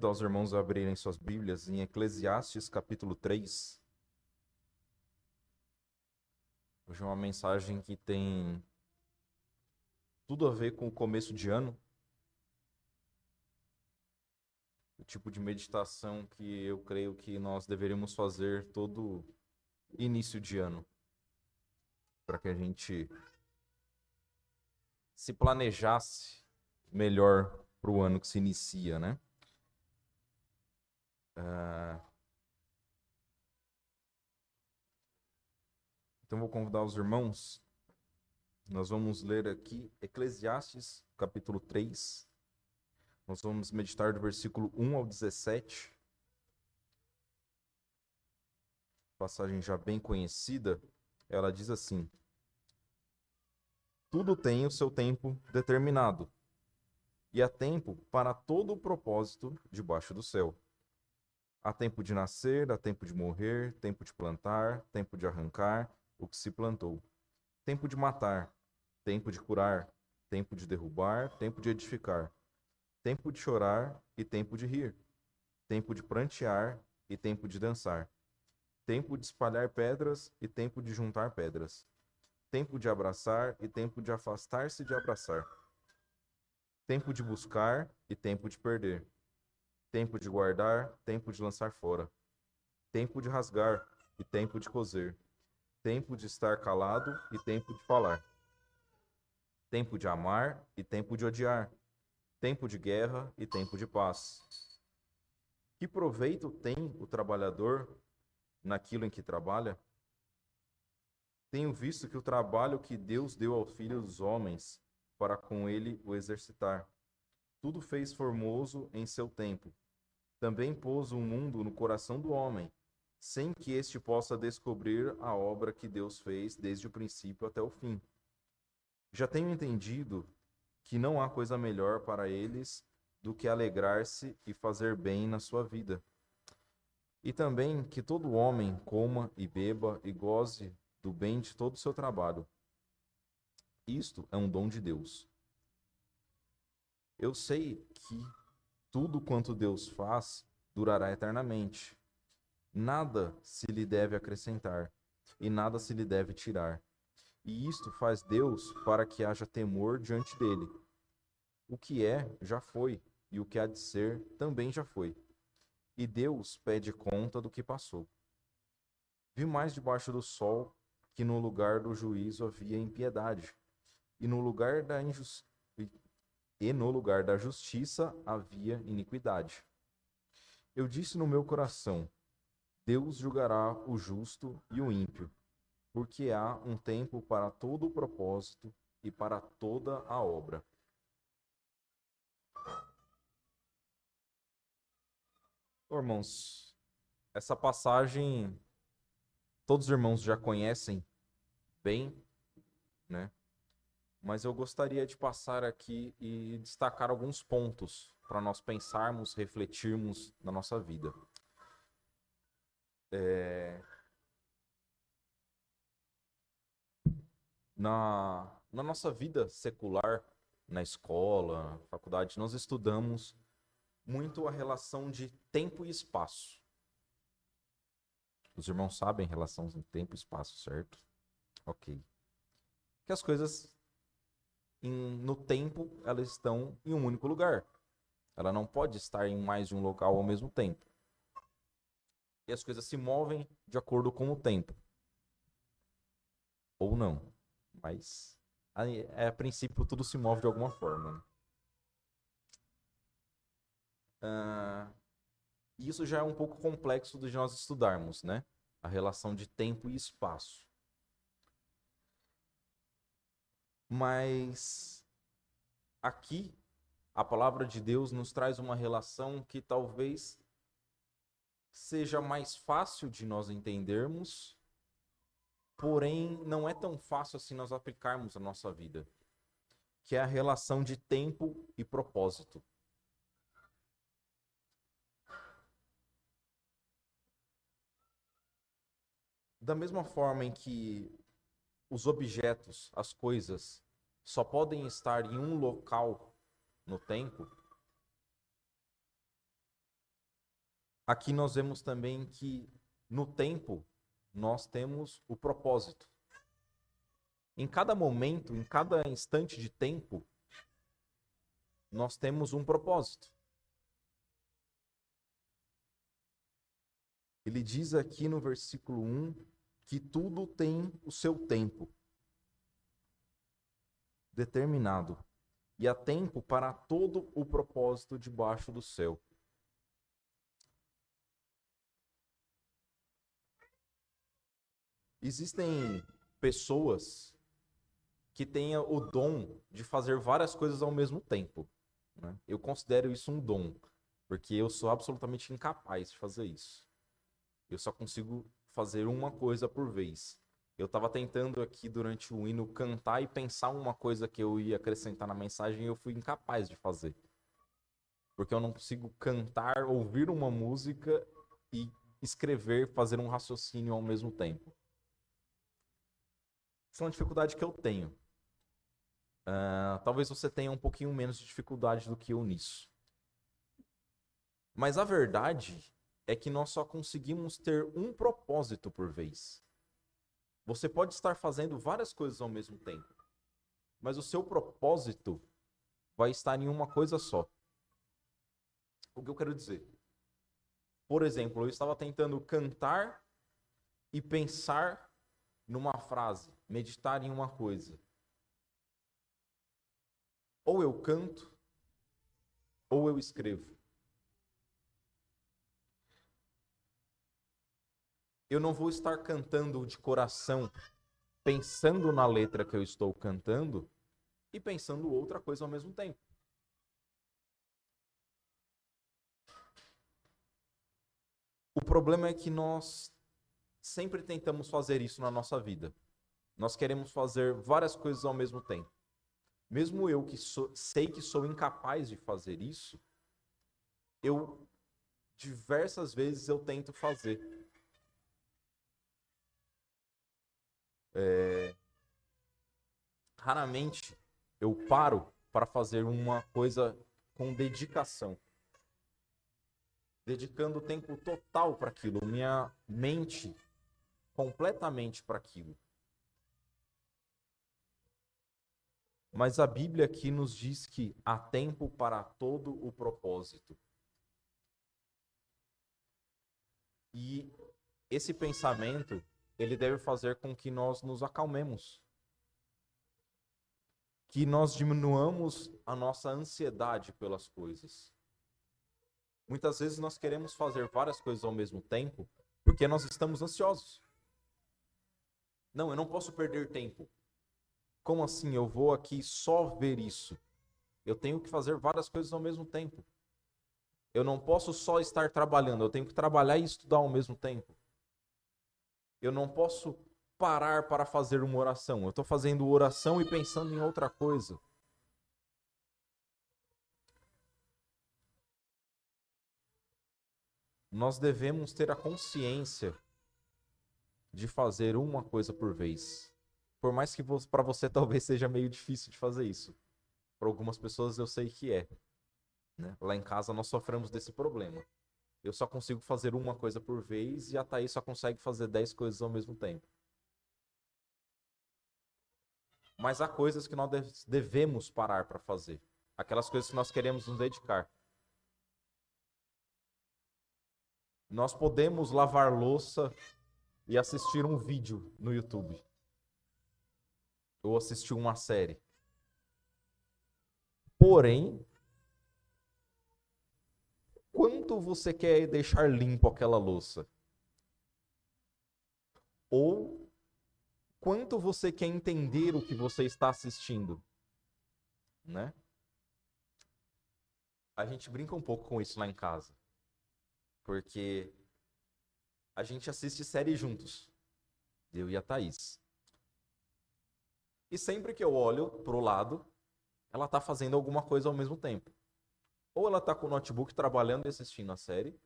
convidar os irmãos a abrirem suas Bíblias em Eclesiastes, capítulo 3. Hoje é uma mensagem que tem tudo a ver com o começo de ano. O tipo de meditação que eu creio que nós deveríamos fazer todo início de ano, para que a gente se planejasse melhor para o ano que se inicia, né? Então vou convidar os irmãos. Nós vamos ler aqui Eclesiastes, capítulo 3. Nós vamos meditar do versículo 1 ao 17. Passagem já bem conhecida. Ela diz assim: tudo tem o seu tempo determinado, e há tempo para todo o propósito debaixo do céu. Há tempo de nascer, há tempo de morrer, tempo de plantar, tempo de arrancar o que se plantou. Tempo de matar, tempo de curar, tempo de derrubar, tempo de edificar. Tempo de chorar e tempo de rir. Tempo de prantear e tempo de dançar. Tempo de espalhar pedras e tempo de juntar pedras. Tempo de abraçar e tempo de afastar-se de abraçar. Tempo de buscar e tempo de perder. Tempo de guardar, tempo de lançar fora. Tempo de rasgar e tempo de coser. Tempo de estar calado e tempo de falar. Tempo de amar e tempo de odiar. Tempo de guerra e tempo de paz. Que proveito tem o trabalhador naquilo em que trabalha? Tenho visto que o trabalho que Deus deu ao Filho dos homens para com ele o exercitar, tudo fez formoso em seu tempo. Também pôs o mundo no coração do homem, sem que este possa descobrir a obra que Deus fez desde o princípio até o fim. Já tenho entendido que não há coisa melhor para eles do que alegrar-se e fazer bem na sua vida. E também que todo homem coma e beba e goze do bem de todo o seu trabalho. Isto é um dom de Deus. Eu sei que tudo quanto Deus faz durará eternamente. Nada se lhe deve acrescentar, e nada se lhe deve tirar. E isto faz Deus para que haja temor diante dele. O que é, já foi, e o que há de ser, também já foi. E Deus pede conta do que passou. Vi mais debaixo do sol que no lugar do juízo havia impiedade, e no lugar da justiça havia iniquidade. Eu disse no meu coração: Deus julgará o justo e o ímpio, porque há um tempo para todo o propósito e para toda a obra. Irmãos, essa passagem todos os irmãos já conhecem bem, né? Mas eu gostaria de passar aqui e destacar alguns pontos para nós pensarmos, refletirmos na nossa vida. Na nossa vida secular, na escola, na faculdade, nós estudamos muito a relação de tempo e espaço. Os irmãos sabem a relação de tempo e espaço, certo? Ok. Que as coisas no tempo, elas estão em um único lugar. Ela não pode estar em mais de um local ao mesmo tempo. E as coisas se movem de acordo com o tempo. Ou não. Mas, a princípio, tudo se move de alguma forma. E isso já é um pouco complexo de nós estudarmos, né? A relação de tempo e espaço. Mas, aqui, a palavra de Deus nos traz uma relação que talvez seja mais fácil de nós entendermos, porém não é tão fácil assim nós aplicarmos na nossa vida, que é a relação de tempo e propósito. Da mesma forma em que os objetos, as coisas, só podem estar em um local no tempo, aqui nós vemos também que no tempo nós temos o propósito. Em cada momento, em cada instante de tempo, nós temos um propósito. Ele diz aqui no versículo 1 que tudo tem o seu tempo determinado. E há tempo para todo o propósito debaixo do céu. Existem pessoas que têm o dom de fazer várias coisas ao mesmo tempo, né? Eu considero isso um dom, porque eu sou absolutamente incapaz de fazer isso. Eu só consigo fazer uma coisa por vez. Eu estava tentando aqui durante o hino cantar e pensar uma coisa que eu ia acrescentar na mensagem e eu fui incapaz de fazer. Porque eu não consigo cantar, ouvir uma música e escrever, fazer um raciocínio ao mesmo tempo. Essa é uma dificuldade que eu tenho. Talvez você tenha um pouquinho menos de dificuldade do que eu nisso. Mas a verdade é que nós só conseguimos ter um propósito por vez. Você pode estar fazendo várias coisas ao mesmo tempo, mas o seu propósito vai estar em uma coisa só. O que eu quero dizer? Por exemplo, eu estava tentando cantar e pensar numa frase, meditar em uma coisa. Ou eu canto, ou eu escrevo. Eu não vou estar cantando de coração, pensando na letra que eu estou cantando e pensando outra coisa ao mesmo tempo. O problema é que nós sempre tentamos fazer isso na nossa vida. Nós queremos fazer várias coisas ao mesmo tempo. Mesmo eu que sei que sou incapaz de fazer isso, diversas vezes eu tento fazer. Raramente eu paro para fazer uma coisa com dedicação. Dedicando o tempo total para aquilo, minha mente completamente para aquilo. Mas a Bíblia aqui nos diz que há tempo para todo o propósito. E esse pensamento, ele deve fazer com que nós nos acalmemos. Que nós diminuamos a nossa ansiedade pelas coisas. Muitas vezes nós queremos fazer várias coisas ao mesmo tempo porque nós estamos ansiosos. Não, eu não posso perder tempo. Como assim? Eu vou aqui só ver isso. Eu tenho que fazer várias coisas ao mesmo tempo. Eu não posso só estar trabalhando, eu tenho que trabalhar e estudar ao mesmo tempo. Eu não posso parar para fazer uma oração. Eu estou fazendo oração e pensando em outra coisa. Nós devemos ter a consciência de fazer uma coisa por vez. Por mais que para você talvez seja meio difícil de fazer isso. Para algumas pessoas eu sei que é. Né? Lá em casa nós sofremos desse problema. Eu só consigo fazer uma coisa por vez e a Thaís só consegue fazer 10 coisas ao mesmo tempo. Mas há coisas que nós devemos parar para fazer. Aquelas coisas que nós queremos nos dedicar. Nós podemos lavar louça e assistir um vídeo no YouTube. Ou assistir uma série. Porém, quanto você quer deixar limpo aquela louça? Ou quanto você quer entender o que você está assistindo? Né? A gente brinca um pouco com isso lá em casa. Porque a gente assiste série juntos. Eu e a Thaís. E sempre que eu olho pro lado, ela tá fazendo alguma coisa ao mesmo tempo. Ou ela tá com o notebook trabalhando e assistindo a série,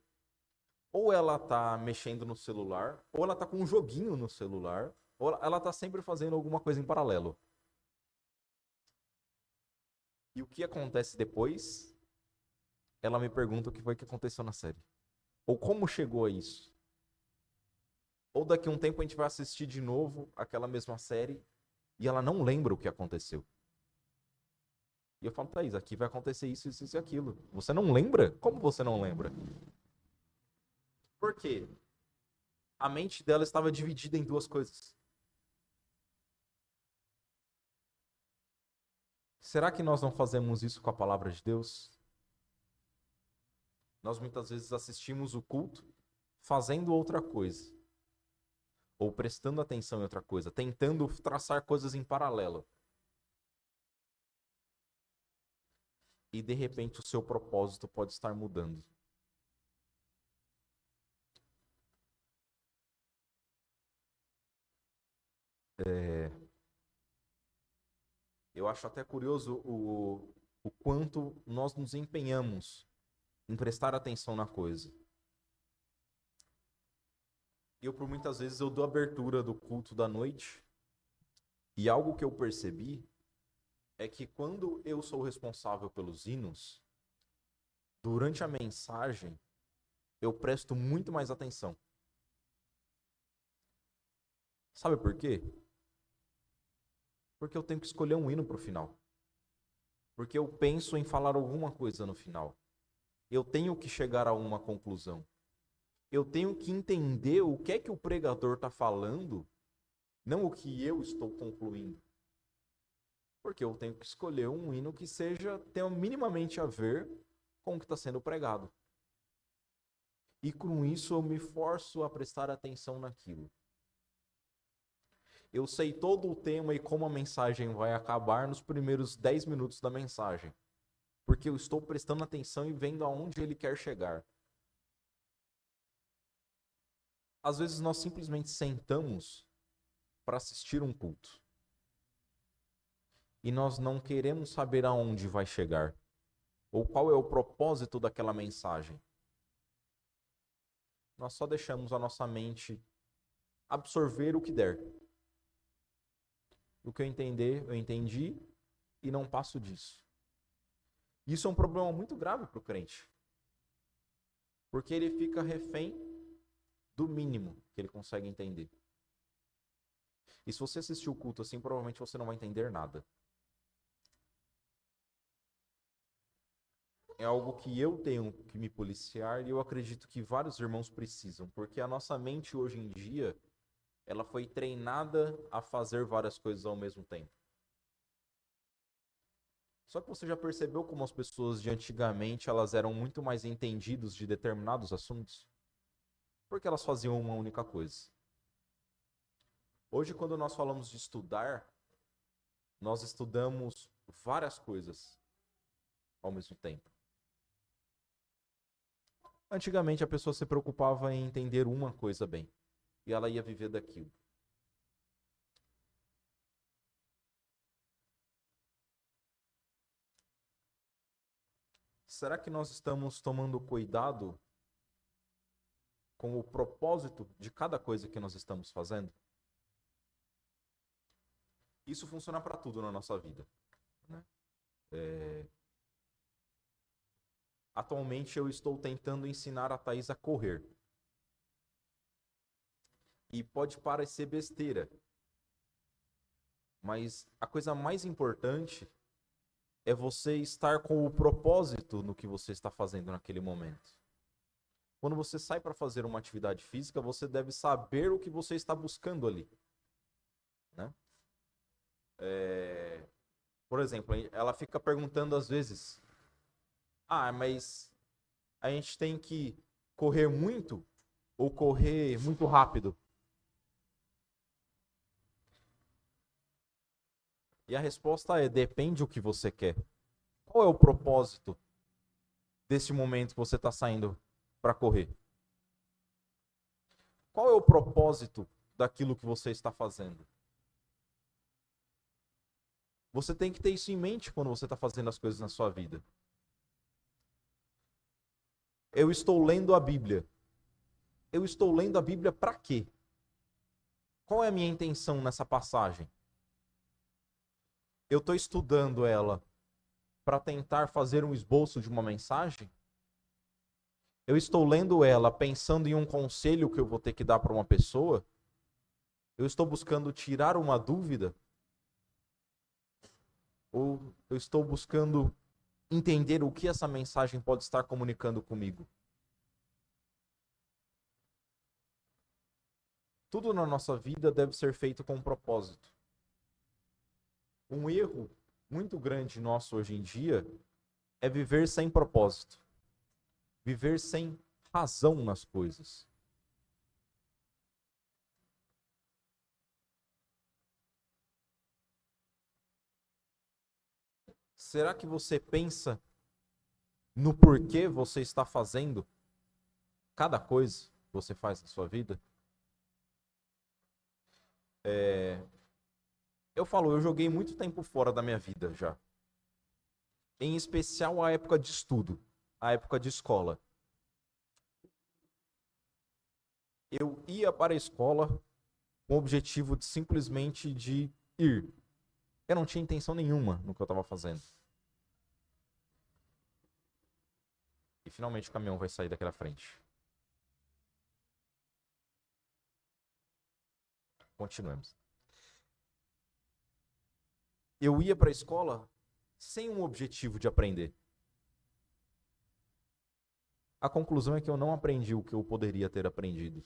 ou ela tá mexendo no celular, ou ela tá com um joguinho no celular, ou ela tá sempre fazendo alguma coisa em paralelo. E o que acontece depois? Ela me pergunta o que foi que aconteceu na série. Ou como chegou a isso? Ou daqui a um tempo a gente vai assistir de novo aquela mesma série e ela não lembra o que aconteceu. E eu falo, Thaís, aqui vai acontecer isso, isso e aquilo. Você não lembra? Como você não lembra? Por quê? A mente dela estava dividida em duas coisas. Será que nós não fazemos isso com a palavra de Deus? Nós muitas vezes assistimos o culto fazendo outra coisa. Ou prestando atenção em outra coisa, tentando traçar coisas em paralelo. E de repente o seu propósito pode estar mudando. Eu acho até curioso o quanto nós nos empenhamos em prestar atenção na coisa. Eu, por muitas vezes, eu dou abertura do culto da noite. E algo que eu percebi é que quando eu sou responsável pelos hinos, durante a mensagem, eu presto muito mais atenção. Sabe por quê? Porque eu tenho que escolher um hino para o final. Porque eu penso em falar alguma coisa no final. Eu tenho que chegar a uma conclusão. Eu tenho que entender o que é que o pregador está falando, não o que eu estou concluindo. Porque eu tenho que escolher um hino que tenha minimamente a ver com o que está sendo pregado. E com isso eu me forço a prestar atenção naquilo. Eu sei todo o tema e como a mensagem vai acabar nos primeiros 10 minutos da mensagem. Porque eu estou prestando atenção e vendo aonde ele quer chegar. Às vezes nós simplesmente sentamos para assistir um culto. E nós não queremos saber aonde vai chegar. Ou qual é o propósito daquela mensagem. Nós só deixamos a nossa mente absorver o que der. O que eu entender, eu entendi e não passo disso. Isso é um problema muito grave para o crente. Porque ele fica refém do mínimo que ele consegue entender. E se você assistir o culto assim, provavelmente você não vai entender nada. É algo que eu tenho que me policiar e eu acredito que vários irmãos precisam. Porque a nossa mente hoje em dia, ela foi treinada a fazer várias coisas ao mesmo tempo. Só que você já percebeu como as pessoas de antigamente elas eram muito mais entendidos de determinados assuntos? Porque elas faziam uma única coisa. Hoje, quando nós falamos de estudar, nós estudamos várias coisas ao mesmo tempo. Antigamente, a pessoa se preocupava em entender uma coisa bem. E ela ia viver daquilo. Será que nós estamos tomando cuidado com o propósito de cada coisa que nós estamos fazendo? Isso funciona para tudo na nossa vida, né? Atualmente eu estou tentando ensinar a Thaís a correr. E pode parecer besteira, mas a coisa mais importante é você estar com o propósito no que você está fazendo naquele momento. Quando você sai para fazer uma atividade física, você deve saber o que você está buscando ali, né? Por exemplo, ela fica perguntando às vezes: mas a gente tem que correr muito ou correr muito rápido? E a resposta é: depende o que você quer. Qual é o propósito desse momento que você está saindo para correr? Qual é o propósito daquilo que você está fazendo? Você tem que ter isso em mente quando você está fazendo as coisas na sua vida. Eu estou lendo a Bíblia. Eu estou lendo a Bíblia para quê? Qual é a minha intenção nessa passagem? Eu estou estudando ela para tentar fazer um esboço de uma mensagem? Eu estou lendo ela pensando em um conselho que eu vou ter que dar para uma pessoa? Eu estou buscando tirar uma dúvida? Ou eu estou buscando entender o que essa mensagem pode estar comunicando comigo? Tudo na nossa vida deve ser feito com um propósito. Um erro muito grande nosso hoje em dia é viver sem propósito. Viver sem razão nas coisas. Será que você pensa no porquê você está fazendo cada coisa que você faz na sua vida? Eu joguei muito tempo fora da minha vida já. Em especial a época de estudo, a época de escola. Eu ia para a escola com o objetivo de simplesmente de ir. Eu não tinha intenção nenhuma no que eu estava fazendo. E finalmente o caminhão vai sair daquela frente. Continuemos. Eu ia para a escola sem um objetivo de aprender. A conclusão é que eu não aprendi o que eu poderia ter aprendido.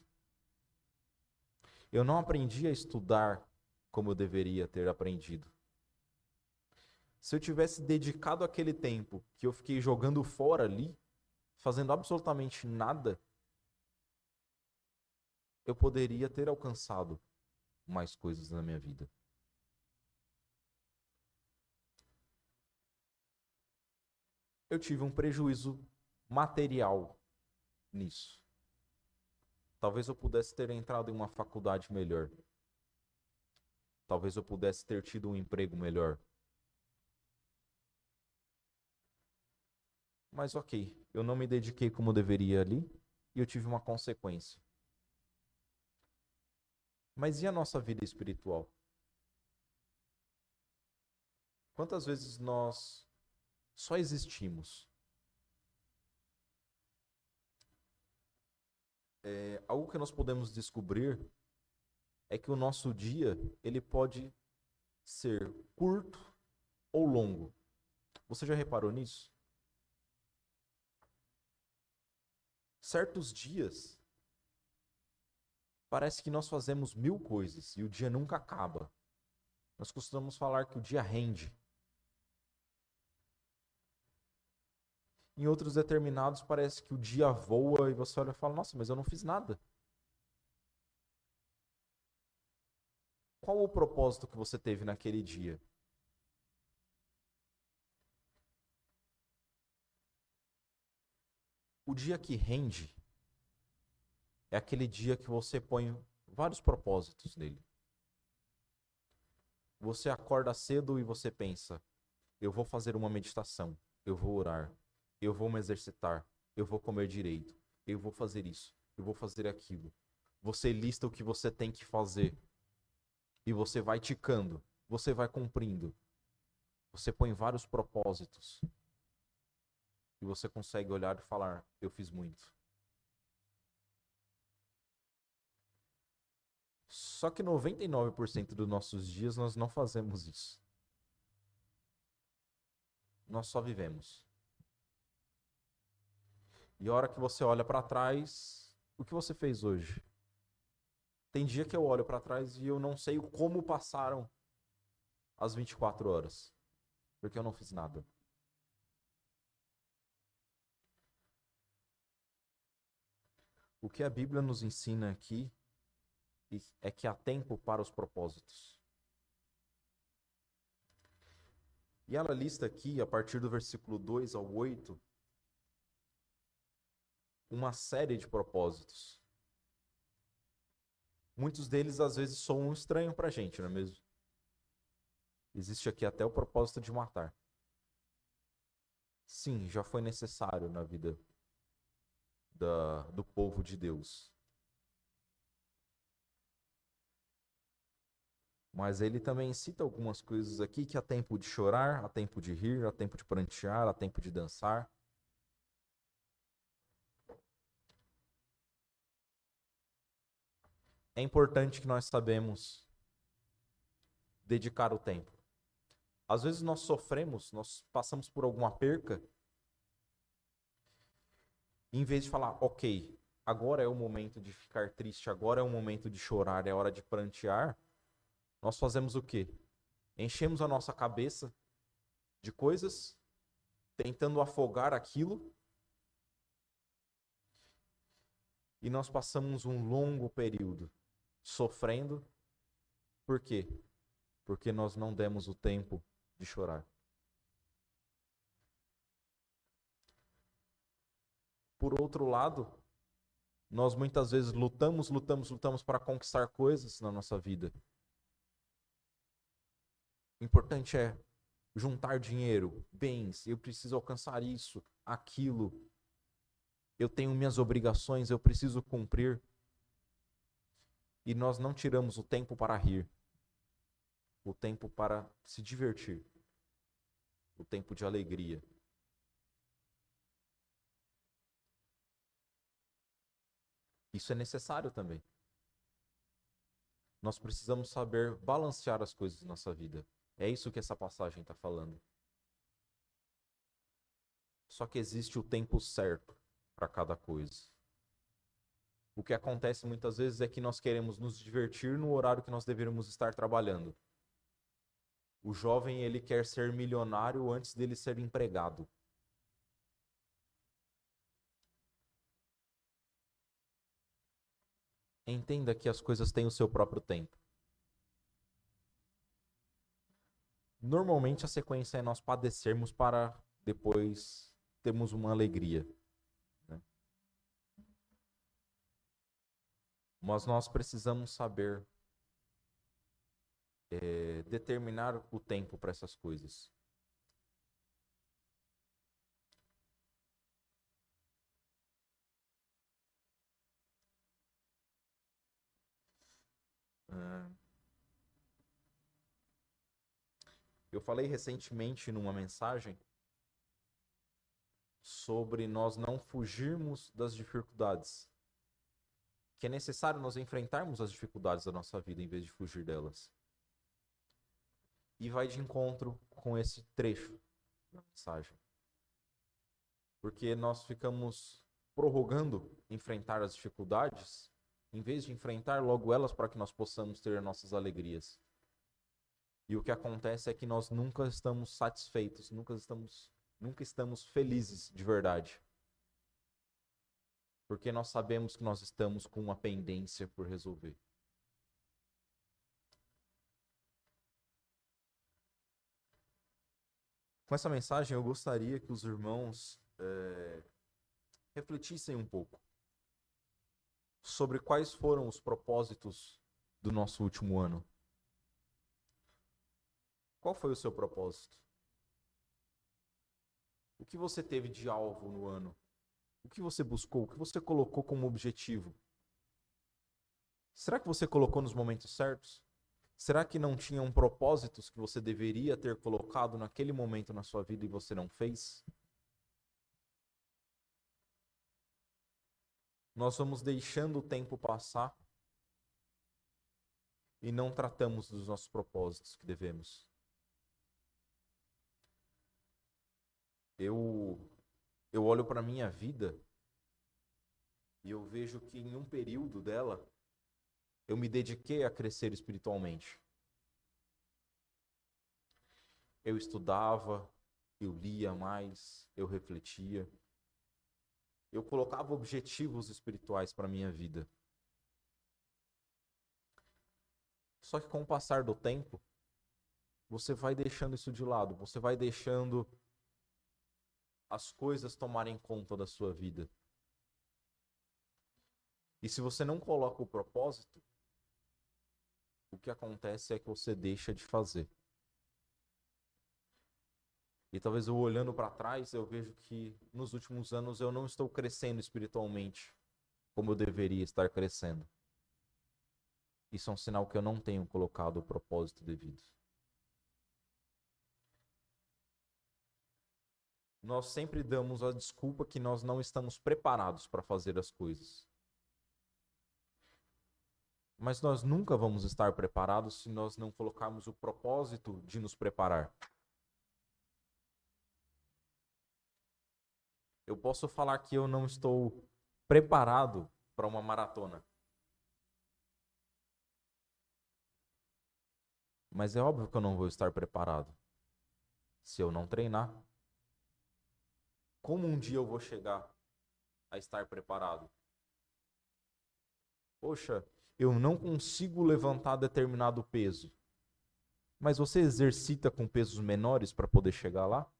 Eu não aprendi a estudar como eu deveria ter aprendido. Se eu tivesse dedicado aquele tempo que eu fiquei jogando fora ali, fazendo absolutamente nada, eu poderia ter alcançado mais coisas na minha vida. Eu tive um prejuízo material nisso. Talvez eu pudesse ter entrado em uma faculdade melhor. Talvez eu pudesse ter tido um emprego melhor. Mas ok, eu não me dediquei como deveria ali e eu tive uma consequência. Mas e a nossa vida espiritual? Quantas vezes nós só existimos? Algo que nós podemos descobrir é que o nosso dia ele pode ser curto ou longo. Você já reparou nisso? Certos dias parece que nós fazemos 1000 coisas e o dia nunca acaba. Nós costumamos falar que o dia rende. Em outros determinados parece que o dia voa e você olha e fala, nossa, mas eu não fiz nada. Qual o propósito que você teve naquele dia? O dia que rende é aquele dia que você põe vários propósitos nele. Você acorda cedo e você pensa, eu vou fazer uma meditação, eu vou orar, eu vou me exercitar, eu vou comer direito, eu vou fazer isso, eu vou fazer aquilo. Você lista o que você tem que fazer e você vai ticando, você vai cumprindo. Você põe vários propósitos e você consegue olhar e falar, eu fiz muito. Só que 99% dos nossos dias nós não fazemos isso. Nós só vivemos. E a hora que você olha para trás, o que você fez hoje? Tem dia que eu olho para trás e eu não sei como passaram as 24 horas, porque eu não fiz nada. O que a Bíblia nos ensina aqui é que há tempo para os propósitos. E ela lista aqui, a partir do versículo 2 ao 8, uma série de propósitos. Muitos deles, às vezes, soam estranhos para a gente, não é mesmo? Existe aqui até o propósito de matar. Sim, já foi necessário na vida do povo de Deus. Mas ele também cita algumas coisas aqui que há tempo de chorar, há tempo de rir, há tempo de prantear, há tempo de dançar. É importante que nós sabemos dedicar o tempo. Às vezes nós sofremos, nós passamos por alguma perca, e em vez de falar, ok, agora é o momento de ficar triste, agora é o momento de chorar, é hora de prantear, nós fazemos o quê? Enchemos a nossa cabeça de coisas, tentando afogar aquilo, e nós passamos um longo período sofrendo. Por quê? Porque nós não demos o tempo de chorar. Por outro lado, nós muitas vezes lutamos para conquistar coisas na nossa vida. O importante é juntar dinheiro, bens, eu preciso alcançar isso, aquilo. Eu tenho minhas obrigações, eu preciso cumprir. E nós não tiramos o tempo para rir, o tempo para se divertir, o tempo de alegria. Isso é necessário também. Nós precisamos saber balancear as coisas na nossa vida. É isso que essa passagem está falando. Só que existe o tempo certo para cada coisa. O que acontece muitas vezes é que nós queremos nos divertir no horário que nós deveríamos estar trabalhando. O jovem, ele quer ser milionário antes dele ser empregado. Entenda que as coisas têm o seu próprio tempo. Normalmente a sequência é nós padecermos para depois termos uma alegria, né? Mas nós precisamos saber determinar o tempo para essas coisas. Eu falei recentemente numa mensagem sobre nós não fugirmos das dificuldades. Que é necessário nós enfrentarmos as dificuldades da nossa vida em vez de fugir delas. E vai de encontro com esse trecho da mensagem. Porque nós ficamos prorrogando enfrentar as dificuldades, em vez de enfrentar logo elas para que nós possamos ter nossas alegrias. E o que acontece é que nós nunca estamos satisfeitos, nunca estamos felizes de verdade. Porque nós sabemos que nós estamos com uma pendência por resolver. Com essa mensagem, eu gostaria que os irmãos refletissem um pouco sobre quais foram os propósitos do nosso último ano. Qual foi o seu propósito? O que você teve de alvo no ano? O que você buscou? O que você colocou como objetivo? Será que você colocou nos momentos certos? Será que não tinham propósitos que você deveria ter colocado naquele momento na sua vida e você não fez? Nós vamos deixando o tempo passar e não tratamos dos nossos propósitos que devemos. Eu olho para a minha vida e eu vejo que em um período dela eu me dediquei a crescer espiritualmente. Eu estudava, eu lia mais, eu refletia. Eu colocava objetivos espirituais para a minha vida. Só que com o passar do tempo, você vai deixando isso de lado, você vai deixando as coisas tomarem conta da sua vida. E se você não coloca o propósito, o que acontece é que você deixa de fazer. E talvez eu olhando para trás, eu vejo que nos últimos anos eu não estou crescendo espiritualmente como eu deveria estar crescendo. Isso é um sinal que eu não tenho colocado o propósito devido. Nós sempre damos a desculpa que nós não estamos preparados para fazer as coisas. Mas nós nunca vamos estar preparados se nós não colocarmos o propósito de nos preparar. Eu posso falar que eu não estou preparado para uma maratona. Mas é óbvio que eu não vou estar preparado se eu não treinar. Como um dia eu vou chegar a estar preparado? Poxa, eu não consigo levantar determinado peso. Mas você exercita com pesos menores para poder chegar lá?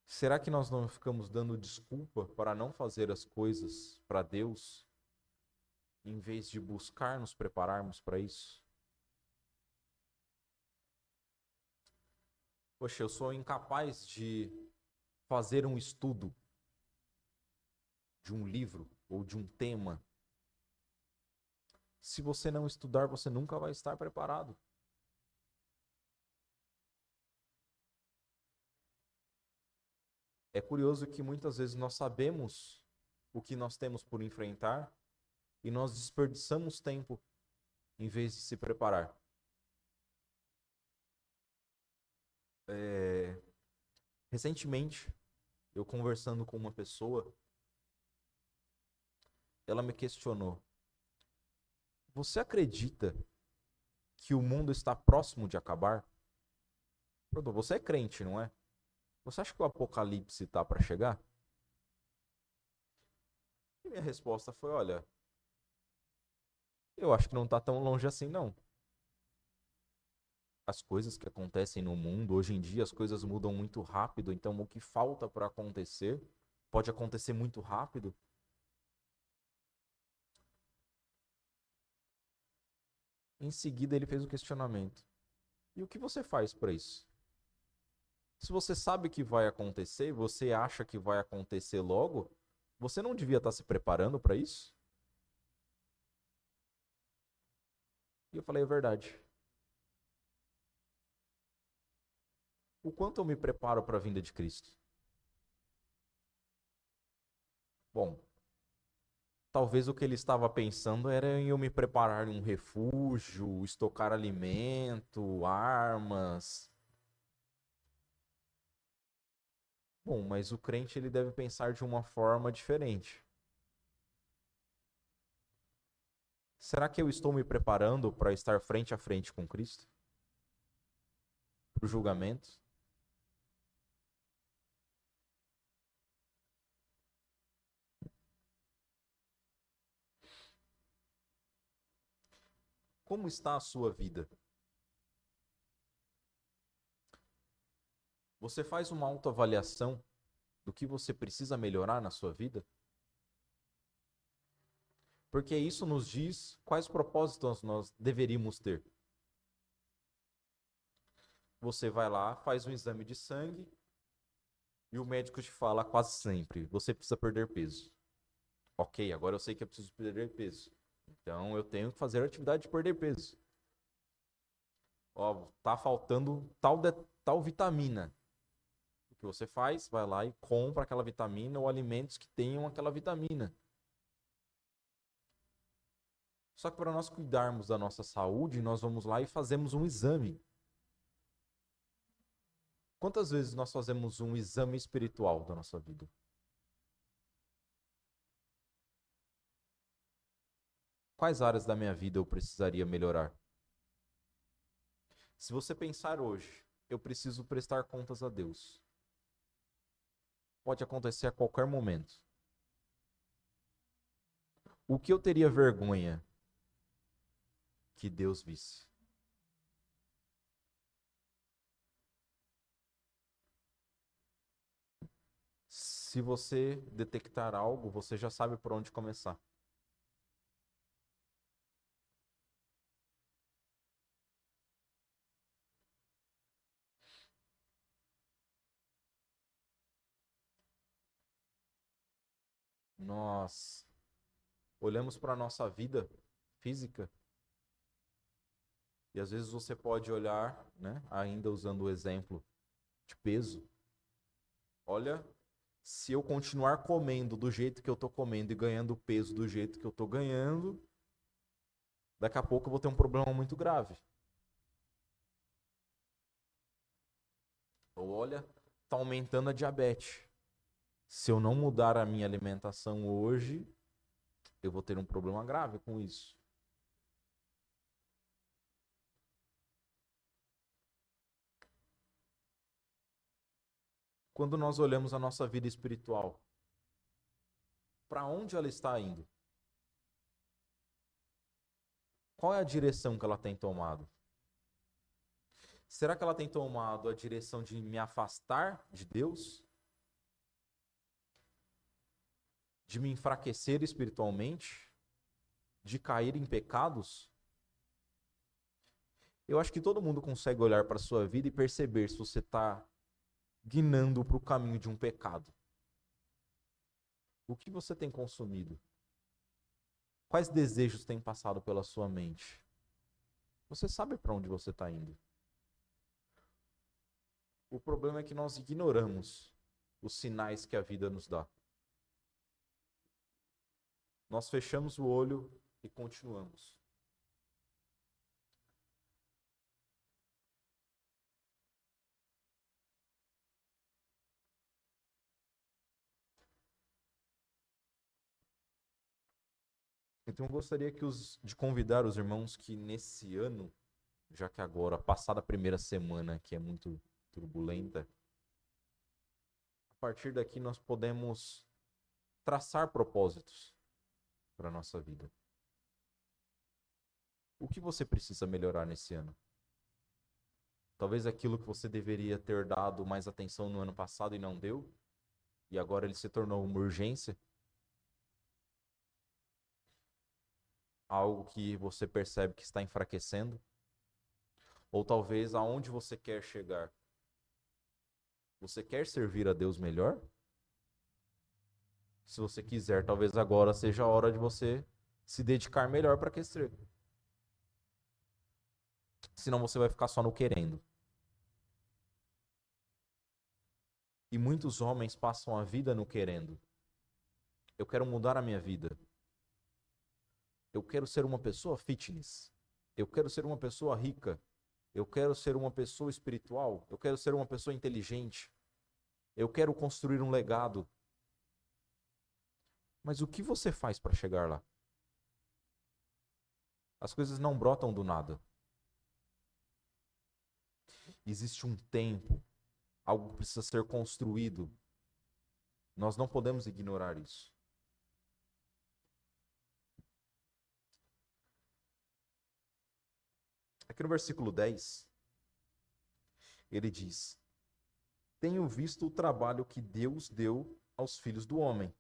Será que nós não ficamos dando desculpa para não fazer as coisas para Deus, em vez de buscar nos prepararmos para isso? Poxa, eu sou incapaz de fazer um estudo de um livro ou de um tema. Se você não estudar, você nunca vai estar preparado. É curioso que muitas vezes nós sabemos o que nós temos por enfrentar e nós desperdiçamos tempo em vez de se preparar. Recentemente, eu conversando com uma pessoa, ela me questionou: você acredita que o mundo está próximo de acabar? Pronto, você é crente, não é? Você acha que o apocalipse está para chegar? E minha resposta foi: olha, eu acho que não está tão longe assim, não. As coisas que acontecem no mundo, hoje em dia, as coisas mudam muito rápido, então o que falta para acontecer pode acontecer muito rápido. Em seguida, ele fez o questionamento: e o que você faz para isso? Se você sabe que vai acontecer, você acha que vai acontecer logo, você não devia estar se preparando para isso? E eu falei: é verdade. O quanto eu me preparo para a vinda de Cristo? Bom, talvez o que ele estava pensando era em eu me preparar em um refúgio, estocar alimento, armas. Bom, mas o crente ele deve pensar de uma forma diferente. Será que eu estou me preparando para estar frente a frente com Cristo? Para o julgamento? Como está a sua vida? Você faz uma autoavaliação do que você precisa melhorar na sua vida? Porque isso nos diz quais propósitos nós deveríamos ter. Você vai lá, faz um exame de sangue e o médico te fala quase sempre: você precisa perder peso. Ok, agora eu sei que eu preciso perder peso. Então eu tenho que fazer a atividade de perder peso. Ó, tá faltando tal vitamina. O que você faz? Vai lá e compra aquela vitamina ou alimentos que tenham aquela vitamina. Só que para nós cuidarmos da nossa saúde, nós vamos lá e fazemos um exame. Quantas vezes nós fazemos um exame espiritual da nossa vida? Quais áreas da minha vida eu precisaria melhorar? Se você pensar hoje, eu preciso prestar contas a Deus. Pode acontecer a qualquer momento. O que eu teria vergonha que Deus visse? Se você detectar algo, você já sabe por onde começar. Nós olhamos para a nossa vida física e às vezes você pode olhar, né, ainda usando o exemplo de peso, olha, se eu continuar comendo do jeito que eu tô comendo e ganhando peso do jeito que eu tô ganhando, daqui a pouco eu vou ter um problema muito grave. Ou olha, tá aumentando a diabetes. Se eu não mudar a minha alimentação hoje, eu vou ter um problema grave com isso. Quando nós olhamos a nossa vida espiritual, para onde ela está indo? Qual é a direção que ela tem tomado? Será que ela tem tomado a direção de me afastar de Deus? De me enfraquecer espiritualmente? De cair em pecados? Eu acho que todo mundo consegue olhar para a sua vida e perceber se você está guinando para o caminho de um pecado. O que você tem consumido? Quais desejos têm passado pela sua mente? Você sabe para onde você está indo. O problema é que nós ignoramos os sinais que a vida nos dá. Nós fechamos o olho e continuamos. Então eu gostaria de convidar os irmãos que nesse ano, já que agora, passada a primeira semana, que é muito turbulenta, a partir daqui nós podemos traçar propósitos para a nossa vida. O que você precisa melhorar nesse ano? Talvez aquilo que você deveria ter dado mais atenção no ano passado e não deu, e agora ele se tornou uma urgência. Algo que você percebe que está enfraquecendo. Ou talvez aonde você quer chegar. Você quer servir a Deus melhor? Se você quiser, talvez agora seja a hora de você se dedicar melhor para crescer. Senão você vai ficar só no querendo. E muitos homens passam a vida no querendo. Eu quero mudar a minha vida. Eu quero ser uma pessoa fitness. Eu quero ser uma pessoa rica. Eu quero ser uma pessoa espiritual. Eu quero ser uma pessoa inteligente. Eu quero construir um legado. Mas o que você faz para chegar lá? As coisas não brotam do nada. Existe um tempo. Algo precisa ser construído. Nós não podemos ignorar isso. Aqui no versículo 10, ele diz: Tenho visto o trabalho que Deus deu aos filhos do homem,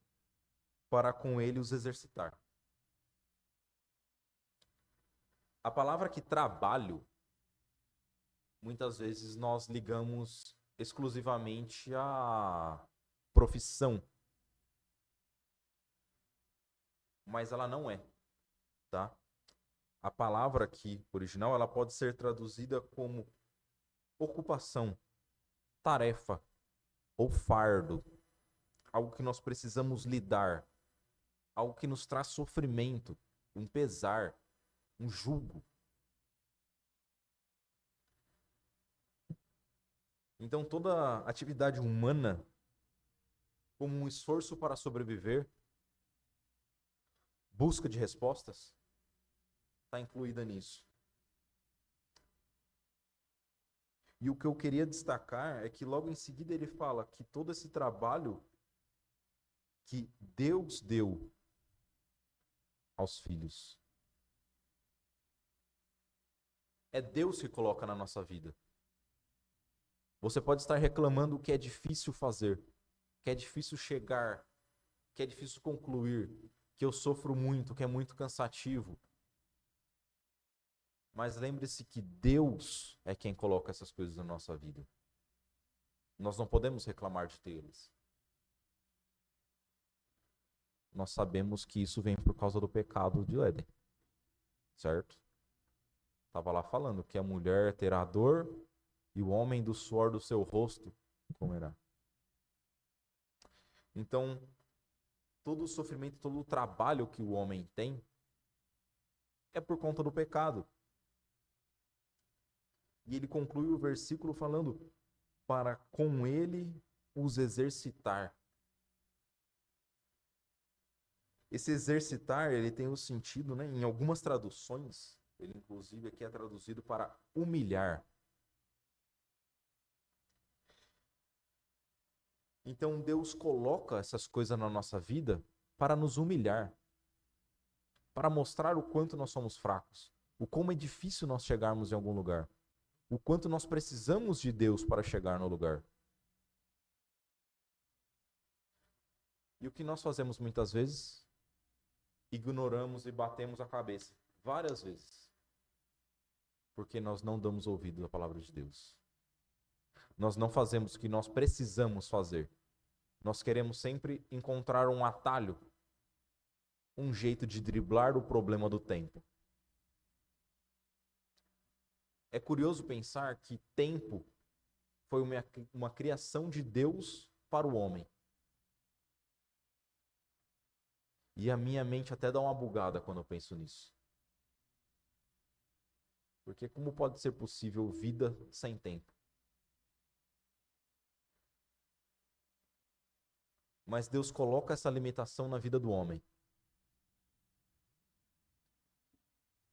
para com ele os exercitar. A palavra que trabalho, muitas vezes nós ligamos exclusivamente à profissão. Mas ela não é, tá? A palavra aqui, original, ela pode ser traduzida como ocupação, tarefa ou fardo. Algo que nós precisamos lidar. Algo que nos traz sofrimento, um pesar, um jugo. Então toda atividade humana, como um esforço para sobreviver, busca de respostas, está incluída nisso. E o que eu queria destacar é que logo em seguida ele fala que todo esse trabalho que Deus deu aos filhos. É Deus que coloca na nossa vida. Você pode estar reclamando que é difícil fazer, que é difícil chegar, que é difícil concluir, que eu sofro muito, que é muito cansativo. Mas lembre-se que Deus é quem coloca essas coisas na nossa vida. Nós não podemos reclamar de tê-las. Nós sabemos que isso vem por causa do pecado de Éden. Certo? Estava lá falando que a mulher terá dor e o homem do suor do seu rosto comerá. Então, todo o sofrimento, todo o trabalho que o homem tem é por conta do pecado. E ele conclui o versículo falando: para com ele os exercitar. Esse exercitar, ele tem o sentido, né, em algumas traduções, ele inclusive aqui é traduzido para humilhar. Então Deus coloca essas coisas na nossa vida para nos humilhar, para mostrar o quanto nós somos fracos, o como é difícil nós chegarmos em algum lugar, o quanto nós precisamos de Deus para chegar no lugar. E o que nós fazemos muitas vezes? Ignoramos e batemos a cabeça várias vezes, porque nós não damos ouvido à palavra de Deus. Nós não fazemos o que nós precisamos fazer. Nós queremos sempre encontrar um atalho, um jeito de driblar o problema do tempo. É curioso pensar que tempo foi uma criação de Deus para o homem. E a minha mente até dá uma bugada quando eu penso nisso. Porque como pode ser possível vida sem tempo? Mas Deus coloca essa limitação na vida do homem.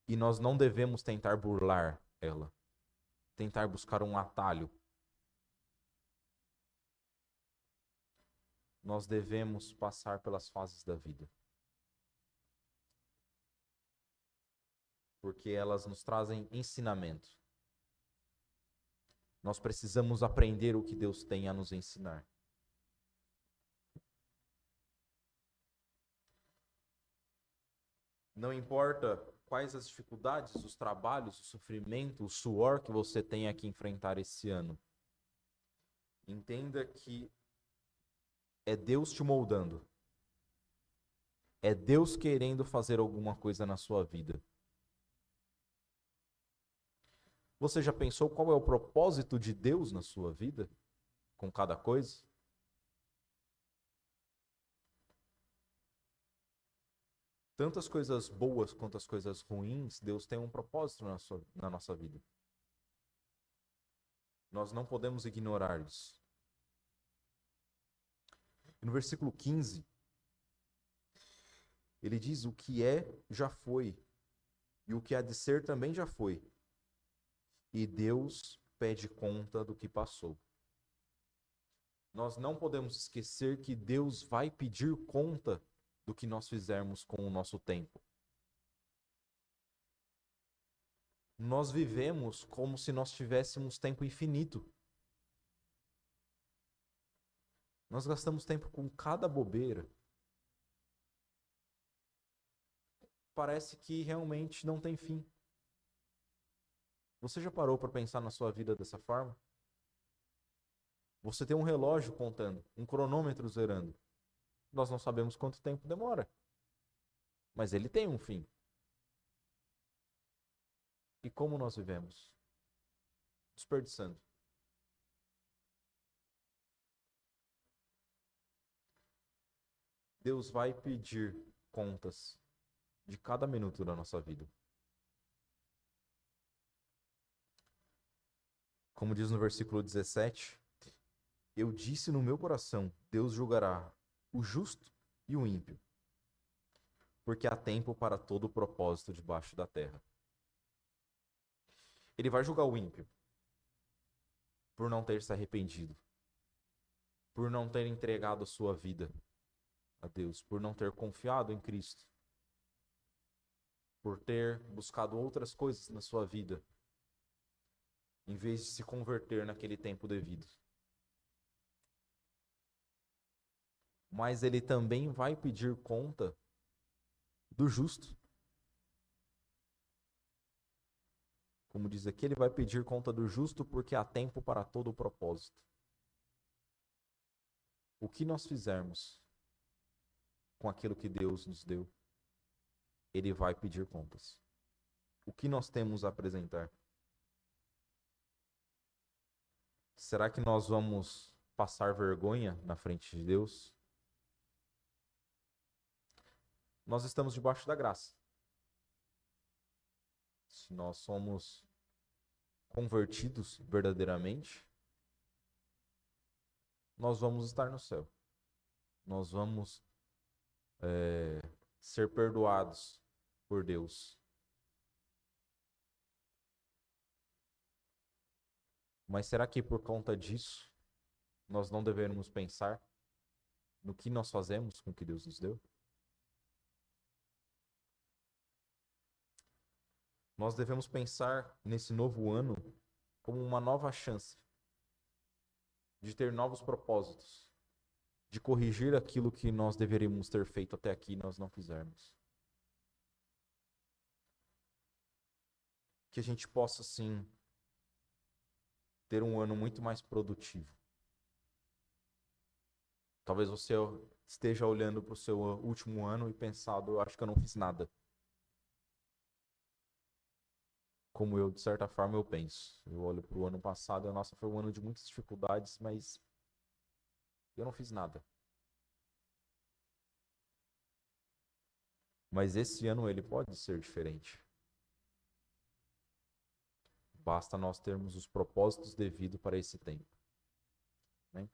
E nós não devemos tentar burlar ela. Tentar buscar um atalho. Nós devemos passar pelas fases da vida. Porque elas nos trazem ensinamento. Nós precisamos aprender o que Deus tem a nos ensinar. Não importa quais as dificuldades, os trabalhos, o sofrimento, o suor que você tenha que enfrentar esse ano. Entenda que é Deus te moldando. É Deus querendo fazer alguma coisa na sua vida. Você já pensou qual é o propósito de Deus na sua vida? Com cada coisa? Tanto as coisas boas quanto as coisas ruins, Deus tem um propósito na nossa vida. Nós não podemos ignorar isso. E no versículo 15, ele diz: o que é, já foi, e o que há de ser também já foi. E Deus pede conta do que passou. Nós não podemos esquecer que Deus vai pedir conta do que nós fizermos com o nosso tempo. Nós vivemos como se nós tivéssemos tempo infinito. Nós gastamos tempo com cada bobeira. Parece que realmente não tem fim. Você já parou para pensar na sua vida dessa forma? Você tem um relógio contando, um cronômetro zerando. Nós não sabemos quanto tempo demora. Mas ele tem um fim. E como nós vivemos? Desperdiçando. Deus vai pedir contas de cada minuto da nossa vida. Como diz no versículo 17, eu disse no meu coração, Deus julgará o justo e o ímpio, porque há tempo para todo o propósito debaixo da terra. Ele vai julgar o ímpio por não ter se arrependido, por não ter entregado a sua vida a Deus, por não ter confiado em Cristo, por ter buscado outras coisas na sua vida, em vez de se converter naquele tempo devido. Mas ele também vai pedir conta do justo. Como diz aqui, ele vai pedir conta do justo porque há tempo para todo o propósito. O que nós fizermos com aquilo que Deus nos deu, ele vai pedir contas. O que nós temos a apresentar? Será que nós vamos passar vergonha na frente de Deus? nós estamos debaixo da graça. Se nós somos convertidos verdadeiramente, nós vamos estar no céu. Nós vamos ser perdoados por Deus. Mas será que por conta disso, nós não deveríamos pensar no que nós fazemos com o que Deus nos deu? Nós devemos pensar nesse novo ano como uma nova chance de ter novos propósitos, de corrigir aquilo que nós deveríamos ter feito até aqui e nós não fizermos. Que a gente possa, sim, ter um ano muito mais produtivo. Talvez você esteja olhando para o seu último ano e pensando, eu acho que eu não fiz nada. Como eu, de certa forma, eu penso. Eu olho para o ano passado, nossa, foi um ano de muitas dificuldades, mas eu não fiz nada. Mas esse ano ele pode ser diferente. Basta nós termos os propósitos devidos para esse tempo. Né?